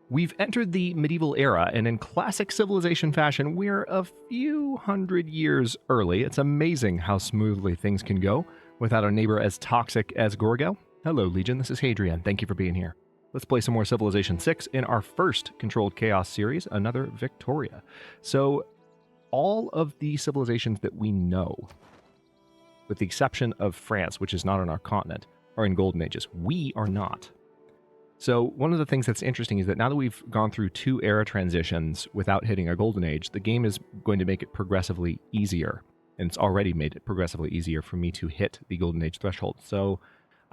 We've entered the medieval era, and in classic civilization fashion, we're a few hundred years early. It's amazing how smoothly things can go without a neighbor as toxic as Gorgo. Hello, Legion. This is Hadrian. Thank you for being here. Let's play some more Civilization 6 in our first Controlled Chaos series, another Victoria. So, all of the civilizations that we know, with the exception of France, which is not on our continent, are in Golden Ages. We are not. So one of the things that's interesting is that now that we've gone through 2 era transitions without hitting a Golden Age, the game is going to make it progressively easier. And it's already made it progressively easier for me to hit the Golden Age threshold. So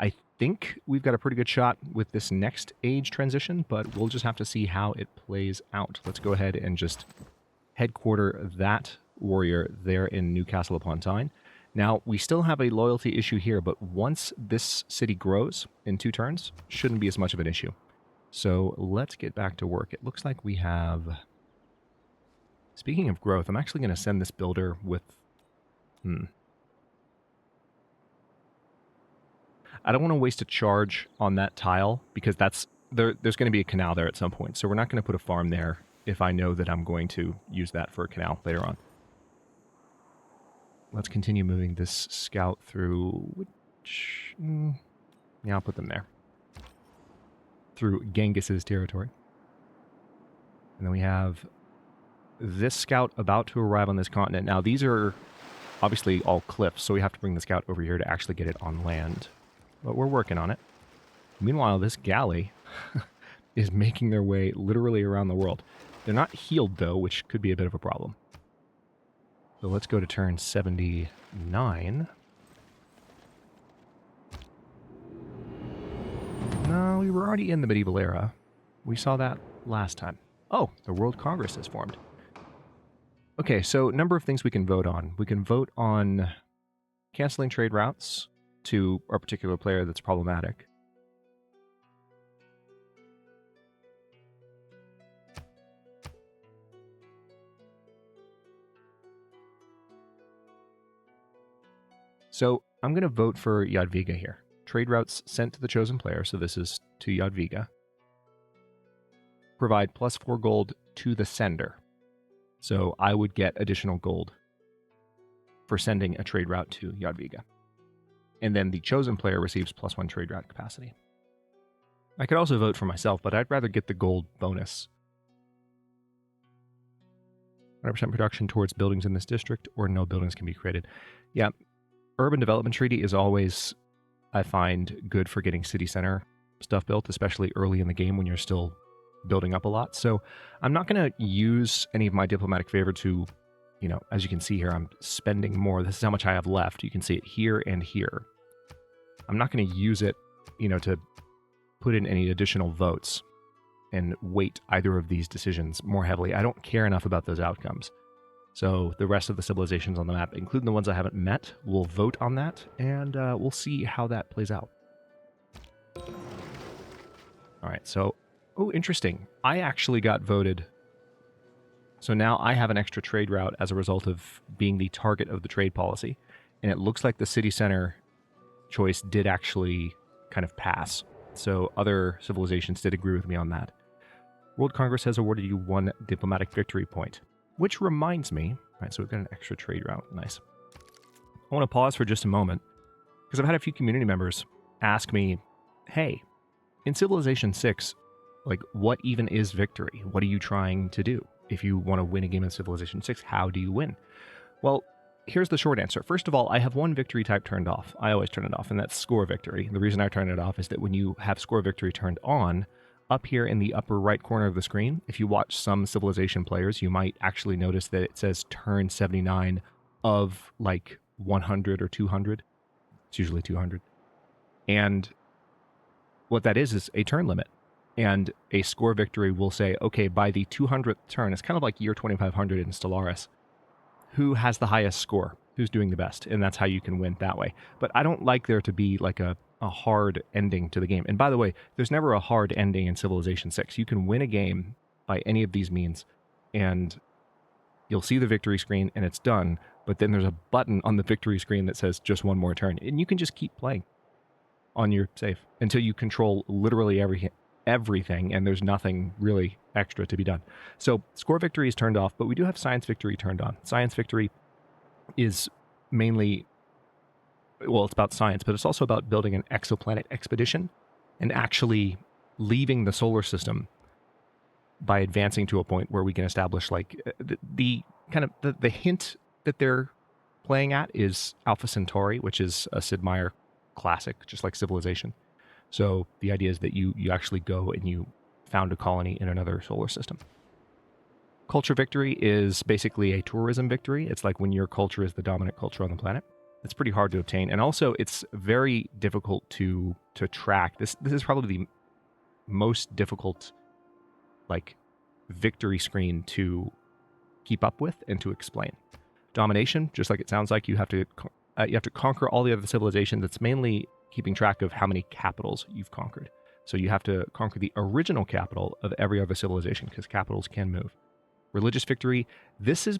I think we've got a pretty good shot with this next age transition, but we'll just have to see how it plays out. Let's go ahead and just headquarter that warrior there in Newcastle upon Tyne. Now, we still have a loyalty issue here, but once this city grows in 2 turns, shouldn't be as much of an issue. So let's get back to work. It looks like we have... Speaking of growth, I'm actually going to send this builder with... I don't want to waste a charge on that tile, because there's going to be a canal there at some point. So we're not going to put a farm there if I know that I'm going to use that for a canal later on. Let's continue moving this scout through, yeah, I'll put them there. Through Genghis's territory. And then we have this scout about to arrive on this continent. Now, these are obviously all cliffs, so we have to bring the scout over here to actually get it on land. But we're working on it. Meanwhile, this galley is making their way literally around the world. They're not healed, though, which could be a bit of a problem. So let's go to turn 79. No, we were already in the medieval era. We saw that last time. Oh, the World Congress has formed. Okay, so number of things we can vote on. We can vote on canceling trade routes to a particular player that's problematic. So I'm going to vote for Jadwiga here. Trade routes sent to the chosen player, so this is to Jadwiga. Provide +4 gold to the sender. So I would get additional gold for sending a trade route to Jadwiga. And then the chosen player receives +1 trade route capacity. I could also vote for myself, but I'd rather get the gold bonus. 100% production towards buildings in this district, or no buildings can be created. Yeah. Urban Development Treaty is always, I find, good for getting city center stuff built, especially early in the game when you're still building up a lot. So I'm not going to use any of my diplomatic favor to, as you can see here, I'm spending more. This is how much I have left. You can see it here and here. I'm not going to use it, to put in any additional votes and weight either of these decisions more heavily. I don't care enough about those outcomes. So the rest of the civilizations on the map, including the ones I haven't met, will vote on that, and we'll see how that plays out. All right, so, interesting. I actually got voted. So now I have an extra trade route as a result of being the target of the trade policy, and it looks like the city center choice did actually kind of pass. So other civilizations did agree with me on that. World Congress has awarded you 1 diplomatic victory point. Which reminds me, right, so we've got an extra trade route. Nice. I want to pause for just a moment, because I've had a few community members ask me, hey, in Civilization 6, what even is victory? What are you trying to do? If you want to win a game in Civilization 6, how do you win? Well, here's the short answer. First of all, I have 1 victory type turned off. I always turn it off, and that's score victory. The reason I turn it off is that when you have score victory turned on, up here in the upper right corner of the screen, if you watch some Civilization players, you might actually notice that it says turn 79 of 100 or 200. It's usually 200. And what that is a turn limit. And a score victory will say, okay, by the 200th turn, it's kind of like year 2500 in Stellaris, who has the highest score? Who's doing the best? And that's how you can win that way. But I don't like there to be a hard ending to the game. And by the way, there's never a hard ending in Civilization 6. You can win a game by any of these means, and you'll see the victory screen, and it's done, but then there's a button on the victory screen that says just 1 more turn, and you can just keep playing on your save until you control literally everything, and there's nothing really extra to be done. So score victory is turned off, but we do have science victory turned on. Science victory is mainly, well, it's about science, but it's also about building an exoplanet expedition and actually leaving the solar system by advancing to a point where we can establish like the hint that they're playing at is Alpha Centauri, which is a Sid Meier classic, just like Civilization. So the idea is that you actually go and you found a colony in another solar system. Culture victory is basically a tourism victory. It's like when your culture is the dominant culture on the planet. It's pretty hard to obtain, and also it's very difficult to track. This is probably the most difficult like victory screen to keep up with and to explain. Domination, just like it sounds like, you have to conquer all the other civilizations. It's mainly keeping track of how many capitals you've conquered. So you have to conquer the original capital of every other civilization because capitals can move. Religious victory, this is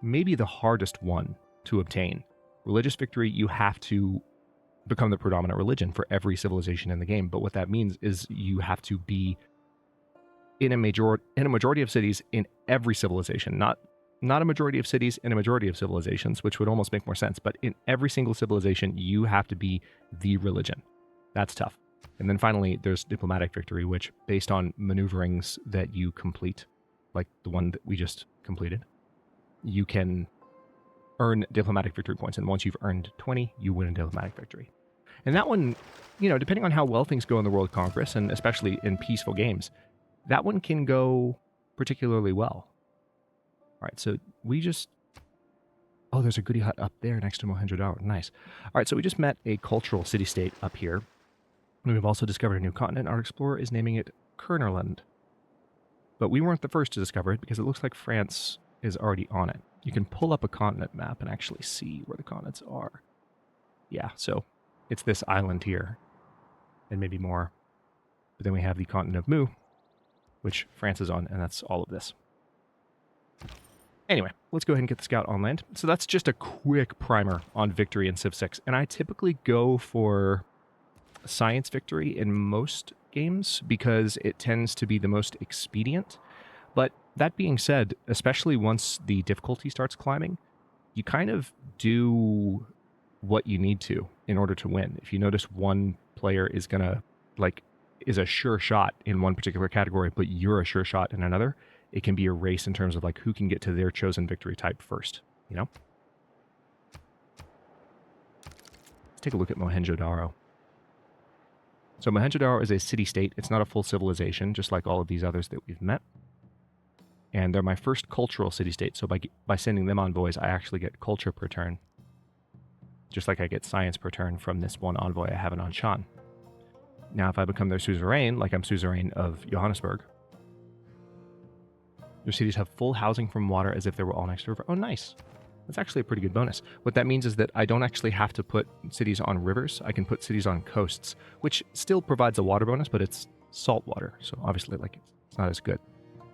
maybe the hardest one to obtain. Religious victory, you have to become the predominant religion for every civilization in the game. But what that means is you have to be in a majority of cities in every civilization, not a majority of cities in a majority of civilizations, which would almost make more sense. But in every single civilization, you have to be the religion. That's tough. And then finally, there's diplomatic victory, which based on maneuverings that you complete, like the one that we just completed, you can earn diplomatic victory points. And once you've earned 20, you win a diplomatic victory. And that one, depending on how well things go in the World Congress, and especially in peaceful games, that one can go particularly well. All right, so there's a goodie hut up there next to Mohenjo-Daro. Nice. All right, so we just met a cultural city-state up here. And we've also discovered a new continent. Our explorer is naming it Kernerland. But we weren't the first to discover it because it looks like France is already on it. You can pull up a continent map and actually see where the continents are. Yeah, so it's this island here and maybe more. But then we have the continent of Mu, which France is on, and that's all of this. Anyway, let's go ahead and get the scout on land. So that's just a quick primer on victory in Civ 6. And I typically go for science victory in most games because it tends to be the most expedient. But that being said, especially once the difficulty starts climbing, you kind of do what you need to in order to win. If you notice one player is a sure shot in one particular category, but you're a sure shot in another, it can be a race in terms of like who can get to their chosen victory type first, Let's take a look at Mohenjo-Daro. So Mohenjo-Daro is a city-state. It's not a full civilization, just like all of these others that we've met. And they're my first cultural city-state. So by sending them envoys, I actually get culture per turn, just like I get science per turn from this one envoy I have in Anshan. Now, if I become their suzerain, like I'm suzerain of Johannesburg, your cities have full housing from water as if they were all next to a river. Oh, nice. That's actually a pretty good bonus. What that means is that I don't actually have to put cities on rivers. I can put cities on coasts, which still provides a water bonus, but it's salt water. So obviously, it's not as good.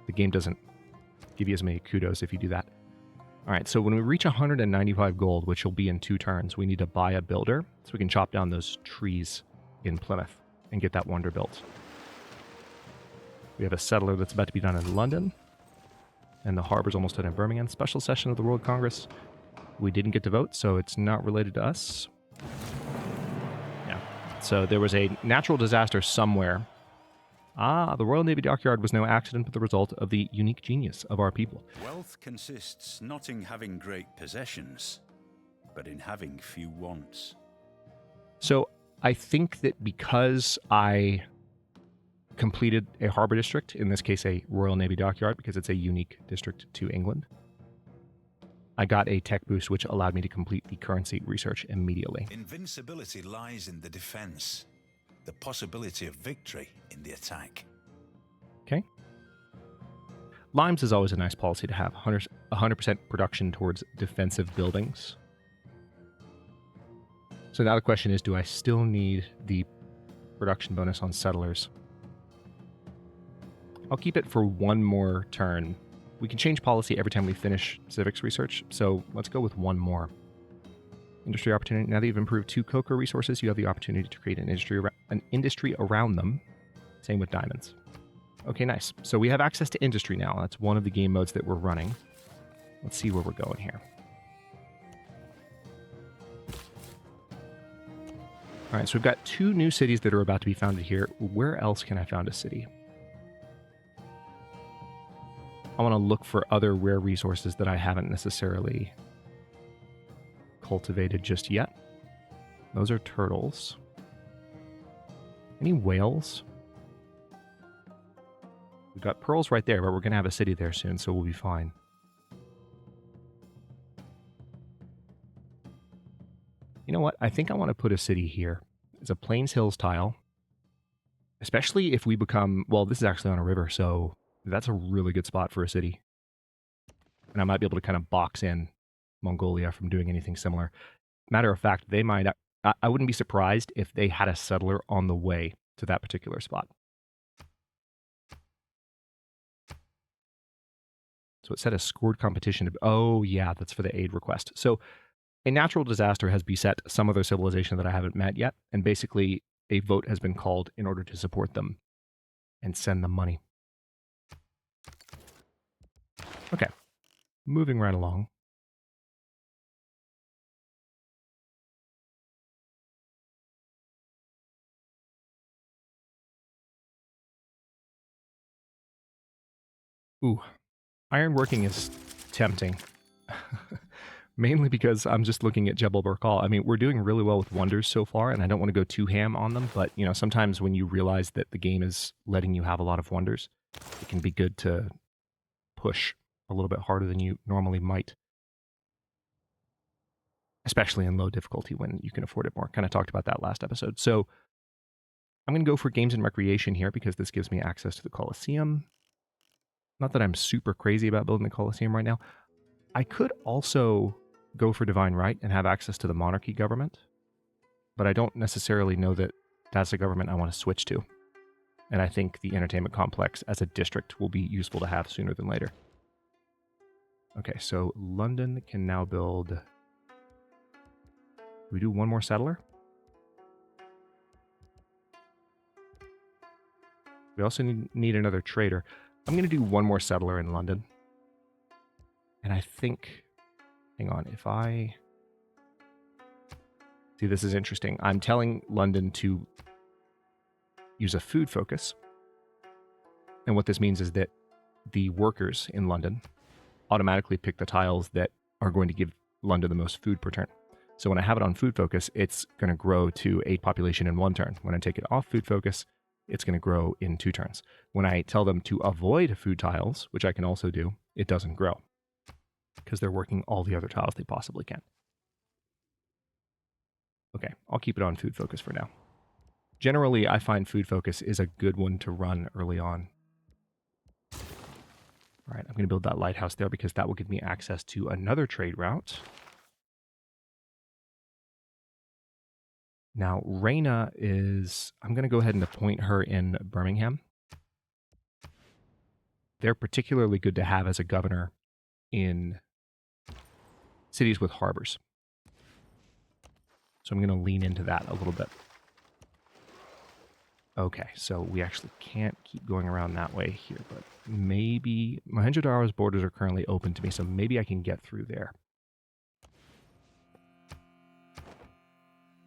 The game doesn't give you as many kudos if you do that. All right, so when we reach 195 gold, which will be in 2 turns, we need to buy a builder so we can chop down those trees in Plymouth and get that wonder built. We have a settler that's about to be done in London. And the harbor's almost done in Birmingham. Special session of the World Congress. We didn't get to vote, so it's not related to us. Yeah. So there was a natural disaster somewhere. The Royal Navy Dockyard was no accident, but the result of the unique genius of our people. Wealth consists not in having great possessions, but in having few wants. So I think that because I completed a harbor district, in this case a Royal Navy Dockyard, because it's a unique district to England, I got a tech boost which allowed me to complete the currency research immediately. Invincibility lies in the defense, the possibility of victory in the attack. Okay. Limes is always a nice policy to have, 100% production towards defensive buildings. So now the question is, do I still need the production bonus on settlers? I'll keep it for one more turn. We can change policy every time we finish civics research, so let's go with one more. Industry opportunity. Now that you've improved 2 cocoa resources, you have the opportunity to create an industry around them. Same with diamonds. Okay, nice. So we have access to industry now. That's one of the game modes that we're running. Let's see where we're going here. All right, so we've got 2 new cities that are about to be founded here. Where else can I found a city? I want to look for other rare resources that I haven't necessarily cultivated just yet. Those are turtles. Any whales? We've got pearls right there, but we're going to have a city there soon, so we'll be fine. You know what? I think I want to put a city here. It's a Plains Hills tile. Especially if we become... Well, this is actually on a river, so that's a really good spot for a city. And I might be able to kind of box in Mongolia from doing anything similar. Matter of fact, they might... I wouldn't be surprised if they had a settler on the way to that particular spot. So it said a scored competition. Oh, yeah, that's for the aid request. So a natural disaster has beset some other civilization that I haven't met yet, and basically a vote has been called in order to support them and send them money. Okay, moving right along. Ooh, ironworking is tempting. Mainly because I'm just looking at Jebel Barkal. I mean, we're doing really well with wonders so far, and I don't want to go too ham on them, but, you know, sometimes when you realize that the game is letting you have a lot of wonders, it can be good to push a little bit harder than you normally might. Especially in low difficulty when you can afford it more. Kind of talked about that last episode. So I'm going to go for games and recreation here because this gives me access to the Colosseum. Not that I'm super crazy about building the Colosseum right now. I could also go for Divine Right and have access to the monarchy government, but I don't necessarily know that that's a government I want to switch to. And I think the entertainment complex as a district will be useful to have sooner than later. Okay, so London can now build... Do we do one more settler? We also need another trader. I'm going to do one more settler in London. And I think... Hang on, if I... See, this is interesting. I'm telling London to use a food focus. And what this means is that the workers in London automatically pick the tiles that are going to give London the most food per turn. So when I have it on food focus, it's going to grow to 8 population in 1 turn. When I take it off food focus, it's going to grow in 2 turns. When I tell them to avoid food tiles, which I can also do, it doesn't grow because they're working all the other tiles they possibly can. Okay, I'll keep it on food focus for now. Generally, I find food focus is a good one to run early on. All right, I'm going to build that lighthouse there because that will give me access to another trade route. Now, Reina is... I'm going to go ahead and appoint her in Birmingham. They're particularly good to have as a governor in cities with harbors. So I'm going to lean into that a little bit. Okay, so we actually can't keep going around that way here, but maybe... Mohenjo-Daro's borders are currently open to me, so maybe I can get through there.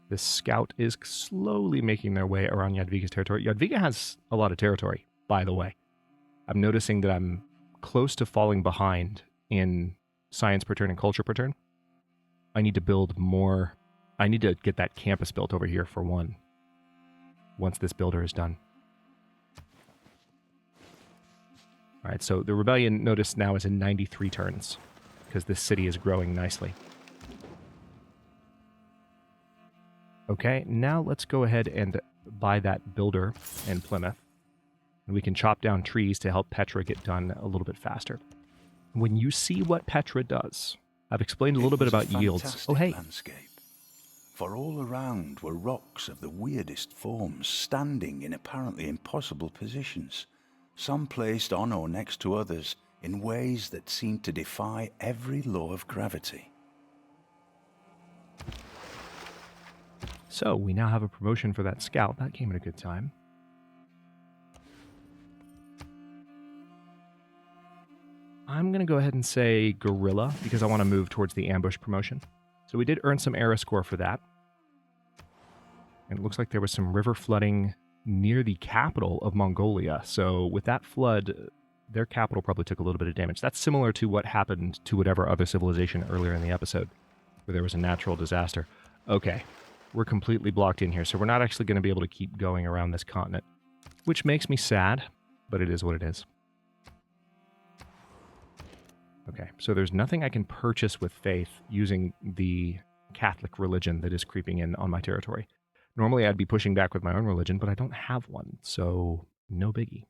This scout is slowly making their way around Jadwiga's territory. Jadwiga has a lot of territory, by the way. I'm noticing that I'm close to falling behind in science per turn and culture per turn. I need to build more... I need to get that campus built over here for one, once this builder is done. All right, so the rebellion, notice now, is in 93 turns, because this city is growing nicely. Okay, now let's go ahead and buy that builder in Plymouth. And we can chop down trees to help Petra get done a little bit faster. When you see what Petra does, I've explained a little bit about yields. Oh, hey. Landscape. For all around were rocks of the weirdest forms, standing in apparently impossible positions, some placed on or next to others in ways that seemed to defy every law of gravity. So we now have a promotion for that scout. That came at a good time. I'm going to go ahead and say guerrilla because I want to move towards the ambush promotion. So we did earn some era score for that. And it looks like there was some river flooding near the capital of Mongolia. So with that flood, their capital probably took a little bit of damage. That's similar to what happened to whatever other civilization earlier in the episode, where there was a natural disaster. Okay, we're completely blocked in here, so we're not actually going to be able to keep going around this continent, which makes me sad, but it is what it is. Okay, so there's nothing I can purchase with faith using the Catholic religion that is creeping in on my territory. Normally I'd be pushing back with my own religion, but I don't have one, so no biggie.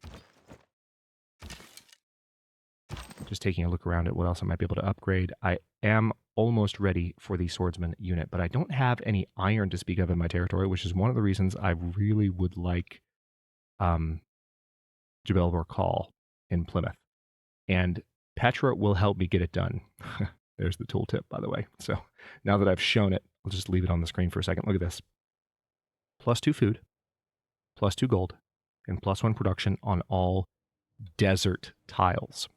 Just taking a look around at what else I might be able to upgrade. I am almost ready for the swordsman unit, but I don't have any iron to speak of in my territory, which is one of the reasons I really would like Jebel Borkal in Plymouth. And Petra will help me get it done. There's the tooltip, by the way. So now that I've shown it, I'll just leave it on the screen for a second. Look at this. +2 food, +2 gold, and +1 production on all desert tiles.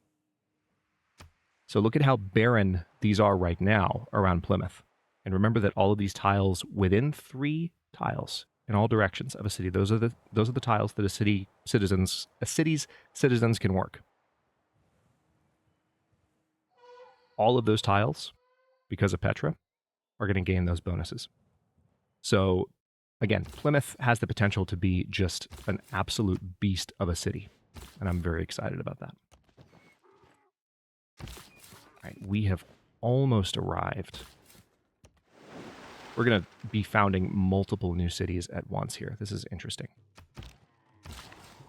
So look at how barren these are right now around Plymouth. And remember that all of these tiles within 3 tiles in all directions of a city, those are the tiles that a city's citizens can work. All of those tiles, because of Petra, are going to gain those bonuses. So again, Plymouth has the potential to be just an absolute beast of a city, and I'm very excited about that. All right, we have almost arrived. We're going to be founding multiple new cities at once here. This is interesting.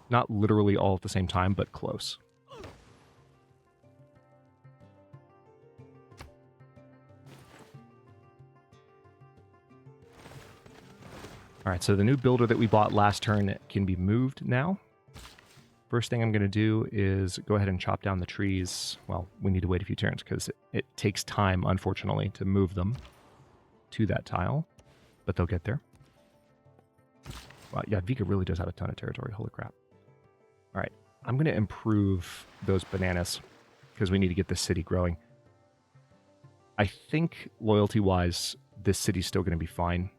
Not literally all at the same time, but close. All right, so the new builder that we bought last turn can be moved now. First thing I'm going to do is go ahead and chop down the trees. Well, we need to wait a few turns because it takes time, unfortunately, to move them to that tile, but they'll get there. Wow, yeah, Vika really does have a ton of territory. Holy crap. All right, I'm going to improve those bananas because we need to get this city growing. I think loyalty-wise, this city's still going to be fine.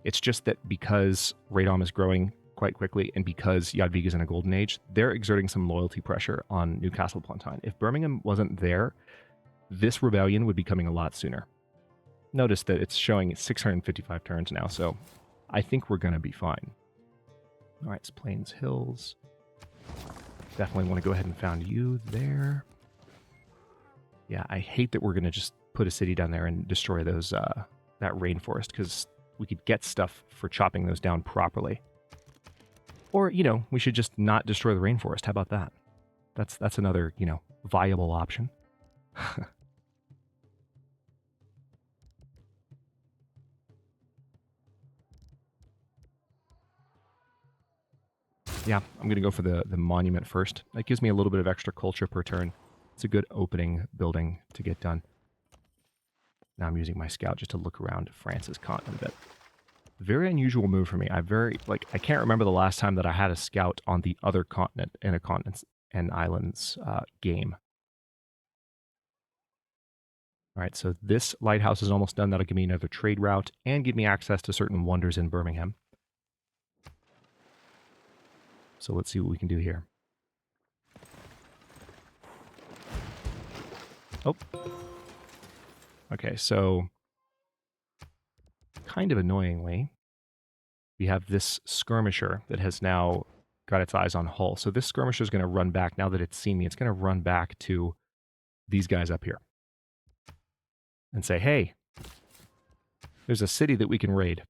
It's just that because Radom is growing quite quickly and because Jadwiga is in a golden age, they're exerting some loyalty pressure on Newcastle upon Tyne. If Birmingham wasn't there, this rebellion would be coming a lot sooner. Notice that it's showing 655 turns now, so I think we're going to be fine. All right, it's Plains Hills. Definitely want to go ahead and found you there. Yeah, I hate that we're going to just put a city down there and destroy those that rainforest, because we could get stuff for chopping those down properly. Or, you know, we should just not destroy the rainforest. How about that? That's another, you know, viable option. Yeah, I'm going to go for the monument first. That gives me a little bit of extra culture per turn. It's a good opening building to get done. Now I'm using my scout just to look around France's continent a bit. Very unusual move for me. I can't remember the last time that I had a scout on the other continent in a continents and islands game. All right, so this lighthouse is almost done. That'll give me another trade route and give me access to certain wonders in Birmingham. So let's see what we can do here. Oh. Okay, so kind of annoyingly, we have this skirmisher that has now got its eyes on Hull. So this skirmisher is going to run back. Now that it's seen me, it's going to run back to these guys up here and say, hey, there's a city that we can raid.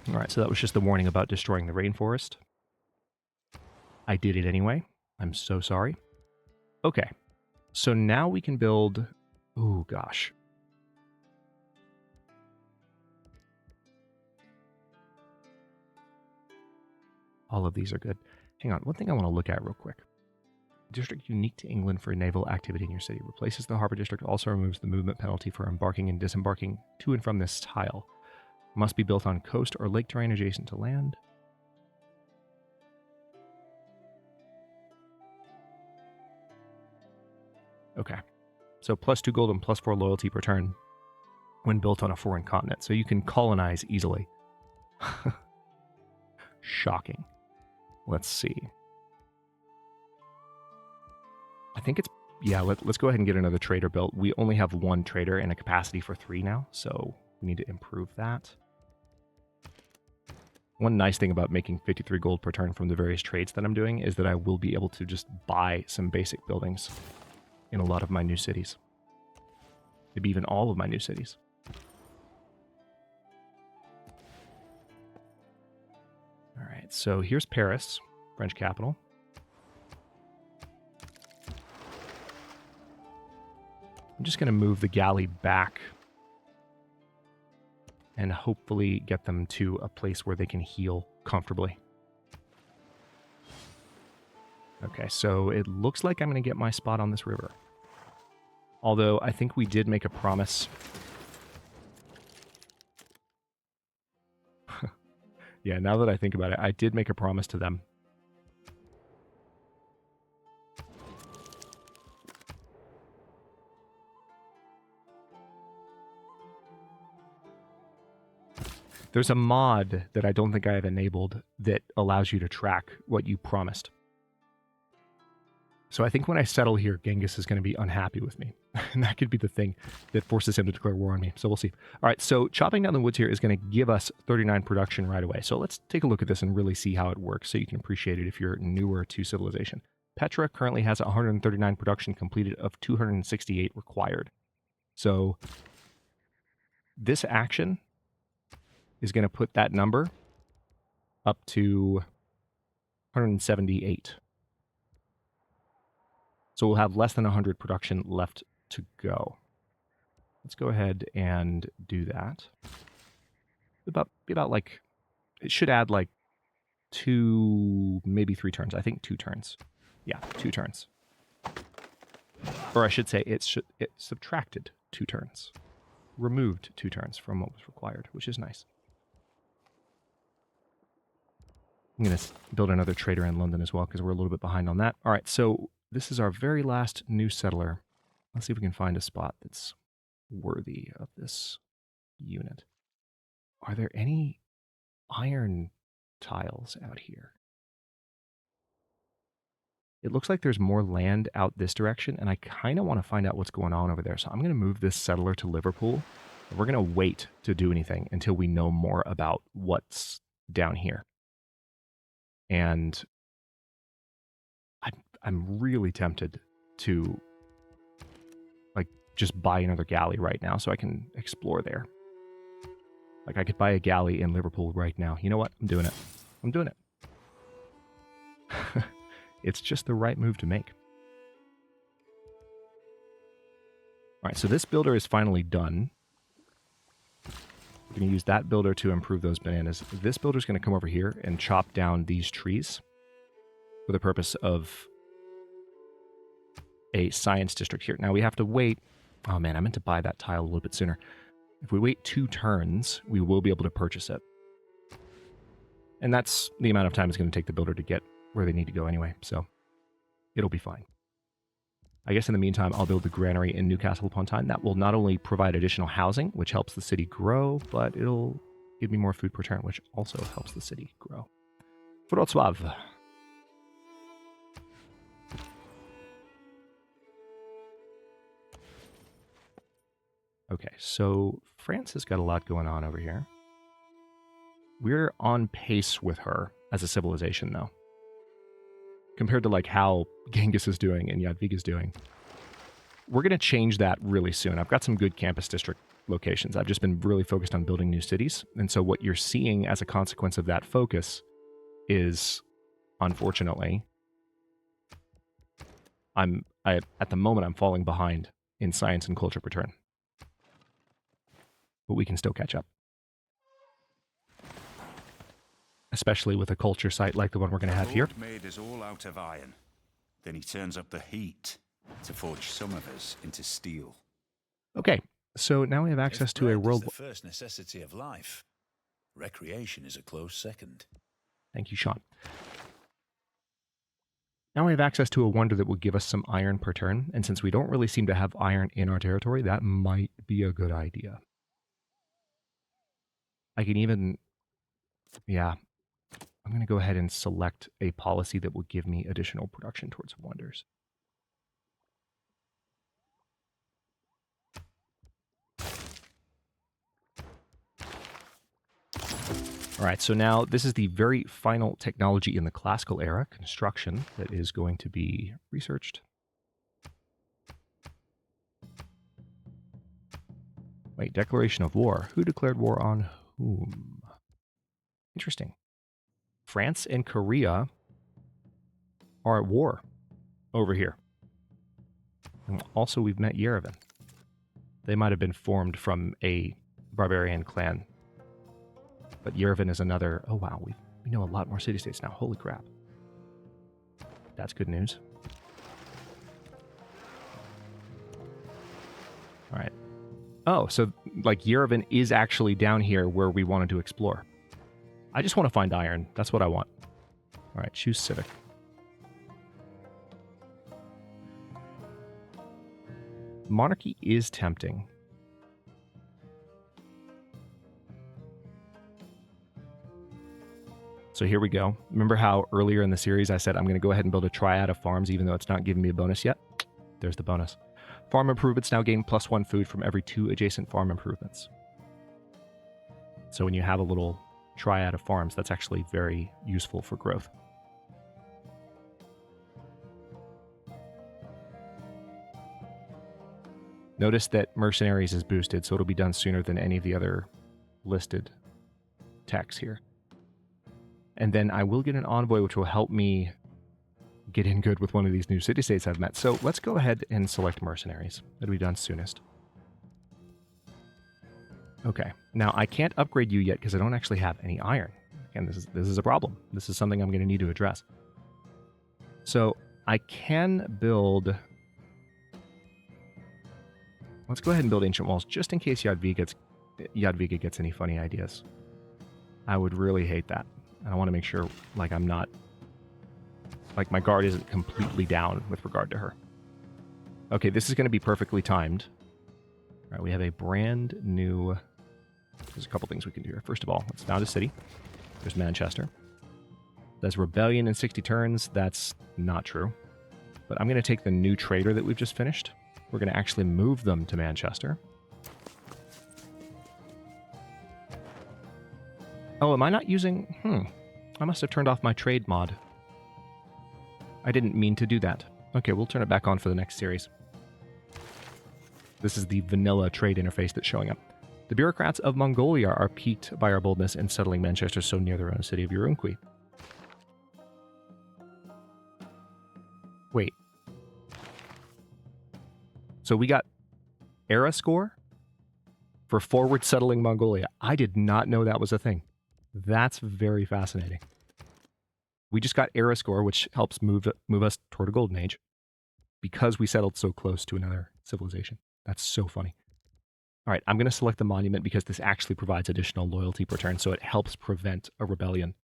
All right, so that was just the warning about destroying the rainforest. I did it anyway. I'm so sorry. Okay, so now we can build... Oh, gosh. All of these are good. Hang on, one thing I want to look at real quick. District unique to England for naval activity in your city. Replaces the harbor district, also removes the movement penalty for embarking and disembarking to and from this tile. Must be built on coast or lake terrain adjacent to land. Okay. So +2 gold and +4 loyalty per turn when built on a foreign continent. So you can colonize easily. Shocking. Let's see. I think it's... Yeah, let's go ahead and get another trader built. We only have one trader and a capacity for 3 now, so we need to improve that. One nice thing about making 53 gold per turn from the various trades that I'm doing is that I will be able to just buy some basic buildings in a lot of my new cities. Maybe even all of my new cities. All right, so here's Paris, French capital. I'm just going to move the galley back and hopefully get them to a place where they can heal comfortably. Okay, so it looks like I'm going to get my spot on this river. Although I think we did make a promise. Yeah, now that I think about it, I did make a promise to them. There's a mod that I don't think I have enabled that allows you to track what you promised. So I think when I settle here, Genghis is going to be unhappy with me. And that could be the thing that forces him to declare war on me. So we'll see. All right, so chopping down the woods here is going to give us 39 production right away. So let's take a look at this and really see how it works so you can appreciate it if you're newer to civilization. Petra currently has 139 production completed of 268 required. So this action is going to put that number up to 178. So we'll have less than 100 production left to go. Let's go ahead and do that. About like, it should add like 2, maybe 3 turns. I think 2 turns. Yeah, 2 turns. Or I should say it subtracted 2 turns. Removed 2 turns from what was required, which is nice. I'm going to build another trader in London as well because we're a little bit behind on that. All right, so this is our very last new settler. Let's see if we can find a spot that's worthy of this unit. Are there any iron tiles out here? It looks like there's more land out this direction, and I kind of want to find out what's going on over there. So I'm going to move this settler to Liverpool. And we're going to wait to do anything until we know more about what's down here. And I'm really tempted to like just buy another galley right now so I can explore there. Like I could buy a galley in Liverpool right now. You know what? I'm doing it. I'm doing it. It's just the right move to make. All right, so this builder is finally done. We're going to use that builder to improve those bananas. This builder is going to come over here and chop down these trees for the purpose of a science district here. Now we have to wait. Oh man, I meant to buy that tile a little bit sooner. If we wait 2 turns, we will be able to purchase it. And that's the amount of time it's going to take the builder to get where they need to go anyway, so it'll be fine. I guess in the meantime, I'll build the granary in Newcastle upon Tyne. That will not only provide additional housing, which helps the city grow, but it'll give me more food per turn, which also helps the city grow. Wrocław. Okay, so France has got a lot going on over here. We're on pace with her as a civilization, though. Compared to like how Genghis is doing and Jadwiga is doing. We're going to change that really soon. I've got some good campus district locations. I've just been really focused on building new cities. And so what you're seeing as a consequence of that focus is, unfortunately, at the moment, I'm falling behind in science and culture per turn. But we can still catch up. Especially with a culture site like the one we're going to have here. Made us all out of iron. Then he turns up the heat to forge some of us into steel. Okay, so now we have access to a world. The first necessity of life. Recreation is a close second. Thank you, Sean. Now we have access to a wonder that will give us some iron per turn, and since we don't really seem to have iron in our territory, that might be a good idea. I can even, yeah, I'm going to go ahead and select a policy that will give me additional production towards wonders. All right, so now this is the very final technology in the classical era, construction, that is going to be researched. Wait, declaration of war. Who declared war on whom? Interesting. France and Korea are at war over here. And also, we've met Yerevan. They might have been formed from a barbarian clan. But Yerevan is another... Oh, wow. We know a lot more city-states now. Holy crap. That's good news. All right. Oh, so, like, Yerevan is actually down here where we wanted to explore. I just want to find iron. That's what I want. All right, choose civic. Monarchy is tempting. So here we go. Remember how earlier in the series I said I'm going to go ahead and build a triad of farms even though it's not giving me a bonus yet? There's the bonus. Farm improvements now gain +1 food from every 2 adjacent farm improvements. So when you have a little triad of farms, that's actually very useful for growth. Notice that Mercenaries is boosted, so it'll be done sooner than any of the other listed techs here. And then I will get an envoy, which will help me get in good with one of these new city-states I've met. So let's go ahead and select Mercenaries. That'll be done soonest. Okay, now I can't upgrade you yet because I don't actually have any iron. Again, this is a problem. This is something I'm going to need to address. So I can build... Let's go ahead and build Ancient Walls just in case Jadwiga gets any funny ideas. I would really hate that. And I want to make sure, like, I'm not... Like, my guard isn't completely down with regard to her. Okay, this is going to be perfectly timed. All right, we have a brand new... There's a couple things we can do here. First of all, let's found a city. There's Manchester. There's Rebellion in 60 turns. That's not true. But I'm going to take the new trader that we've just finished. We're going to actually move them to Manchester. Oh, am I not using... I must have turned off my trade mod. I didn't mean to do that. Okay, we'll turn it back on for the next series. This is the vanilla trade interface that's showing up. The bureaucrats of Mongolia are piqued by our boldness in settling Manchester so near their own city of Urumqi. Wait. So we got era score for forward settling Mongolia. I did not know that was a thing. That's very fascinating. We just got era score, which helps move us toward a golden age because we settled so close to another civilization. That's so funny. All right, I'm going to select the monument because this actually provides additional loyalty per turn, so it helps prevent a rebellion.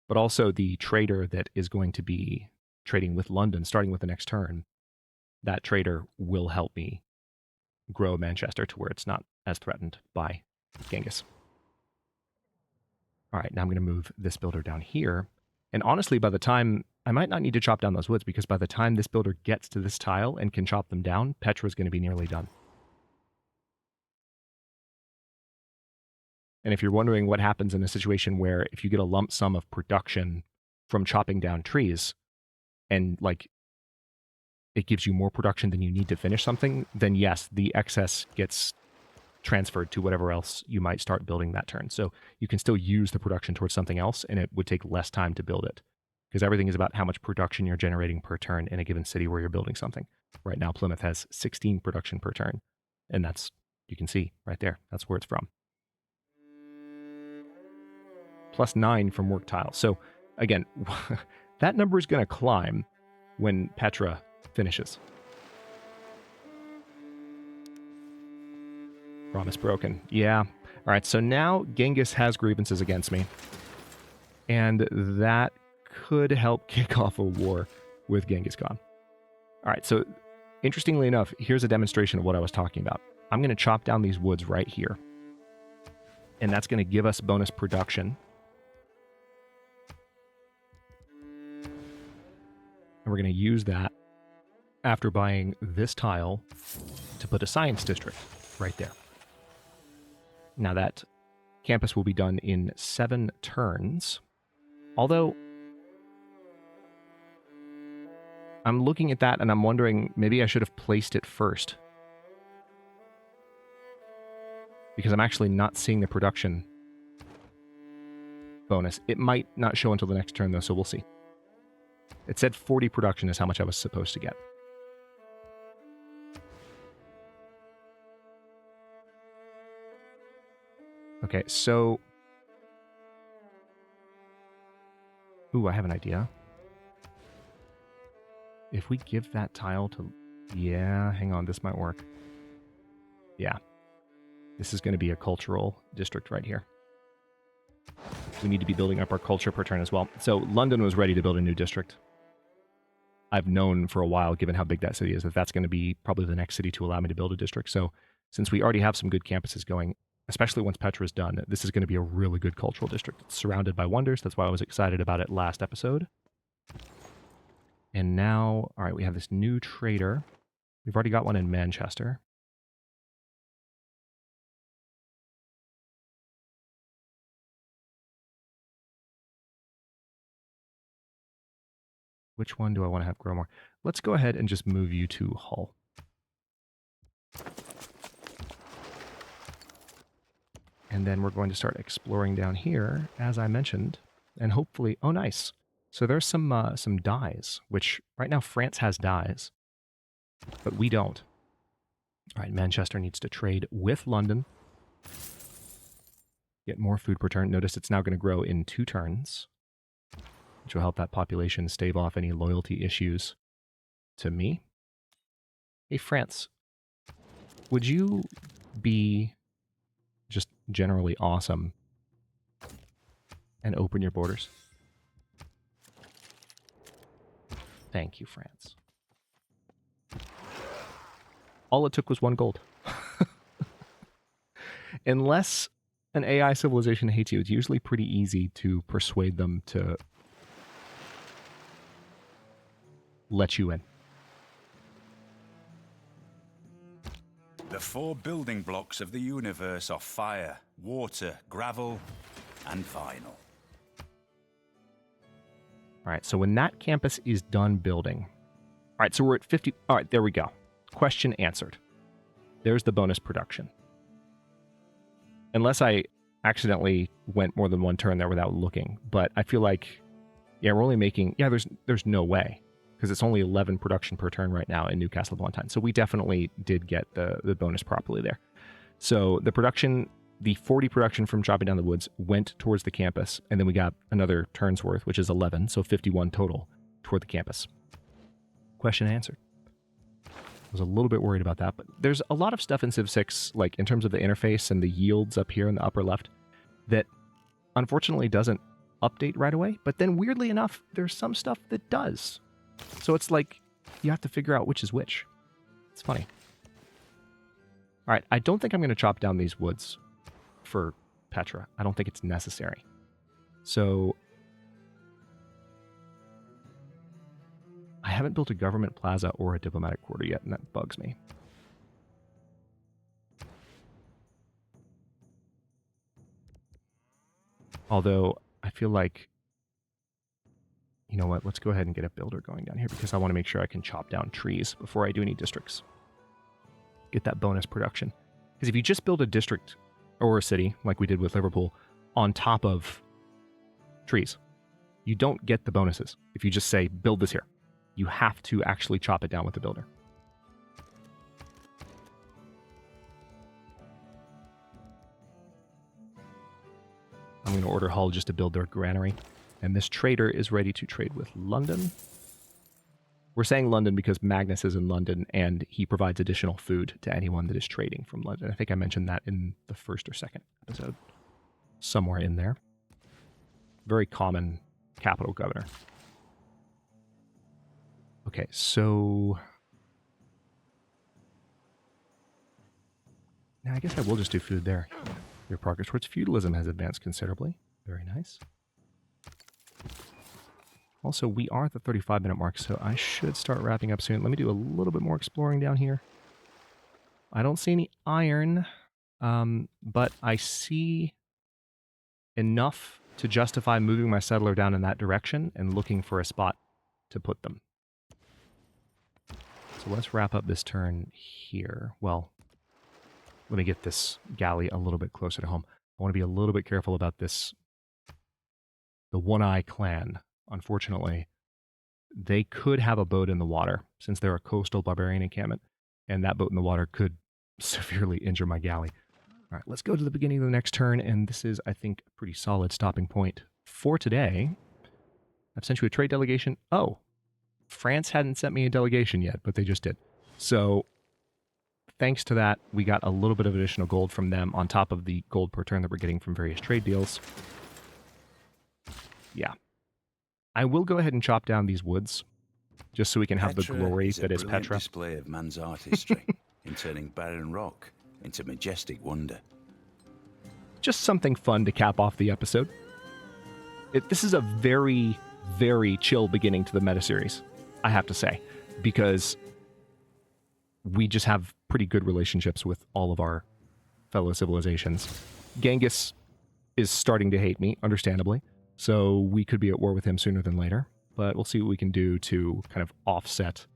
But also the trader that is going to be trading with London, starting with the next turn, that trader will help me grow Manchester to where it's not as threatened by Genghis. All right, now I'm going to move this builder down here. And honestly, by the time, I might not need to chop down those woods because by the time this builder gets to this tile and can chop them down, Petra's going to be nearly done. And if you're wondering what happens in a situation where if you get a lump sum of production from chopping down trees and like it gives you more production than you need to finish something, then yes, the excess gets transferred to whatever else you might start building that turn. So you can still use the production towards something else and it would take less time to build it because everything is about how much production you're generating per turn in a given city where you're building something. Right now, Plymouth has 16 production per turn. And that's, you can see right there, that's where it's from. +9 from work tiles. So again, that number is going to climb when Petra finishes. Promise broken. Yeah. All right, so now Genghis has grievances against me. And that could help kick off a war. with Genghis Khan. All right, so interestingly enough, here's a demonstration of what I was talking about. I'm going to chop down these woods right here, and that's going to give us bonus production. And we're going to use that after buying this tile to put a science district right there. Now that campus will be done in 7 turns, although I'm looking at that and I'm wondering maybe I should have placed it first, because I'm actually not seeing the production bonus. It might not show until the next turn though, so we'll see. It said 40 production is how much I was supposed to get. Okay, so... Ooh, I have an idea. If we give that tile to... Yeah, hang on, this might work. Yeah. This is going to be a cultural district right here. We need to be building up our culture per turn as well. So London was ready to build a new district. I've known for a while, given how big that city is, that that's going to be probably the next city to allow me to build a district. So since we already have some good campuses going, especially once Petra is done, this is going to be a really good cultural district. It's surrounded by wonders. That's why I was excited about it last episode. And now, all right, we have this new trader. We've already got one in Manchester. Which one do I want to have grow more? Let's go ahead and just move you to Hull. And then we're going to start exploring down here, as I mentioned, and hopefully, oh, nice. So there's some dyes, which right now France has dyes, but we don't. All right, Manchester needs to trade with London. Get more food per turn. Notice it's now going to grow in 2 turns, which will help that population stave off any loyalty issues to me. Hey, France, would you be just generally awesome and open your borders? Thank you, France. All it took was 1 gold. Unless an AI civilization hates you, it's usually pretty easy to persuade them to let you in. The 4 building blocks of the universe are fire, water, gravel, and vinyl. All right, so when that campus is done building... All right, so we're at 50... All right, there we go. Question answered. There's the bonus production. Unless I accidentally went more than 1 turn there without looking. But I feel like, yeah, we're only making... Yeah, there's no way. Because it's only 11 production per turn right now in Newcastle upon Tyne. So we definitely did get the bonus properly there. So the production, the 40 production from chopping down the woods went towards the campus. And then we got another turn's worth, which is 11. So 51 total toward the campus. Question answered. I was a little bit worried about that. But there's a lot of stuff in Civ 6, like in terms of the interface and the yields up here in the upper left, that unfortunately doesn't update right away. But then weirdly enough, there's some stuff that does. So it's like you have to figure out which is which. It's funny. All right, I don't think I'm going to chop down these woods for Petra. I don't think it's necessary. So I haven't built a government plaza or a diplomatic quarter yet, and that bugs me. Although I feel like, you know what, let's go ahead and get a builder going down here because I want to make sure I can chop down trees before I do any districts. Get that bonus production. Because if you just build a district or a city, like we did with Liverpool, on top of trees, you don't get the bonuses. If you just say, build this here, you have to actually chop it down with the builder. I'm going to order Hull just to build their granary. And this trader is ready to trade with London. We're saying London because Magnus is in London and he provides additional food to anyone that is trading from London. I think I mentioned that in the 1st or 2nd episode. Somewhere in there. Very common capital governor. Okay, so now I guess I will just do food there. Your progress towards feudalism has advanced considerably. Very nice. Also, we are at the 35-minute mark, so I should start wrapping up soon. Let me do a little bit more exploring down here. I don't see any iron, but I see enough to justify moving my settler down in that direction and looking for a spot to put them. So let's wrap up this turn here. Well, let me get this galley a little bit closer to home. I want to be a little bit careful about this. The One-Eye clan, unfortunately, they could have a boat in the water since they're a coastal barbarian encampment, and that boat in the water could severely injure my galley. All right, let's go to the beginning of the next turn, and this is, I think, a pretty solid stopping point for today. I've sent you a trade delegation. Oh, France hadn't sent me a delegation yet, but they just did. So thanks to that, we got a little bit of additional gold from them on top of the gold per turn that we're getting from various trade deals. Yeah. I will go ahead and chop down these woods, just so we can have the glory that is Petra. Display of man's artistry in turning barren rock into majestic wonder. Just something fun to cap off the episode. This is a very, very chill beginning to the meta-series, I have to say, because we just have pretty good relationships with all of our fellow civilizations. Genghis is starting to hate me, understandably, so we could be at war with him sooner than later, but we'll see what we can do to kind of offset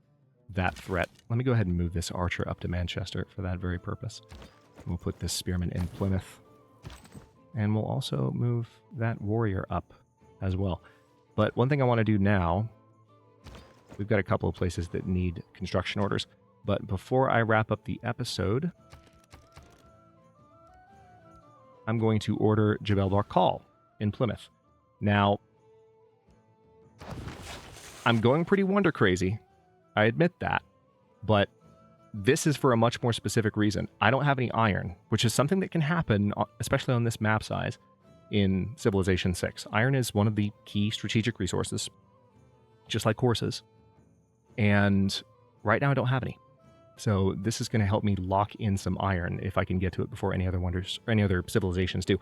that threat. Let me go ahead and move this archer up to Manchester for that very purpose. We'll put this spearman in Plymouth, and we'll also move that warrior up as well. But one thing I want to do now, we've got a couple of places that need construction orders, but before I wrap up the episode, I'm going to order Jebel Darkal in Plymouth. Now, I'm going pretty wonder crazy, I admit that, but this is for a much more specific reason. I don't have any iron, which is something that can happen, especially on this map size, in Civilization 6. Iron is one of the key strategic resources, just like horses. And right now I don't have any. So this is going to help me lock in some iron if I can get to it before any other wonders or any other civilizations do.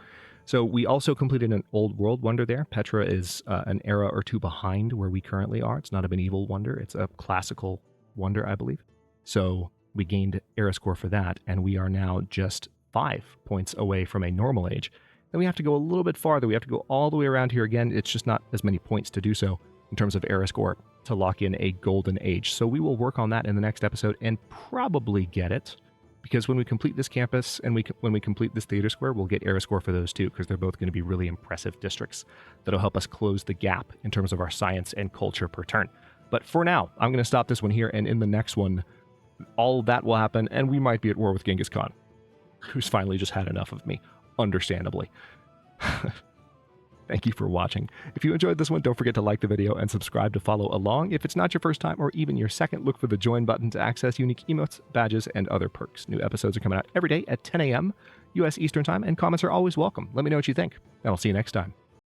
So we also completed an old world wonder there. Petra is an era or two behind where we currently are. It's not a medieval wonder. It's a classical wonder, I believe. So we gained era score for that, and we are now just 5 points away from a normal age. Then we have to go a little bit farther. We have to go all the way around here again. It's just not as many points to do so in terms of era score to lock in a golden age. So we will work on that in the next episode and probably get it, because when we complete this campus and when we complete this theater square, we'll get era score for those too, because they're both going to be really impressive districts that'll help us close the gap in terms of our science and culture per turn. But for now, I'm going to stop this one here, and in the next one, all that will happen, and we might be at war with Genghis Khan, who's finally just had enough of me, understandably. Thank you for watching. If you enjoyed this one, don't forget to like the video and subscribe to follow along. If it's not your first time or even your second, look for the join button to access unique emotes, badges, and other perks. New episodes are coming out every day at 10 a.m. U.S. Eastern Time, and comments are always welcome. Let me know what you think, and I'll see you next time.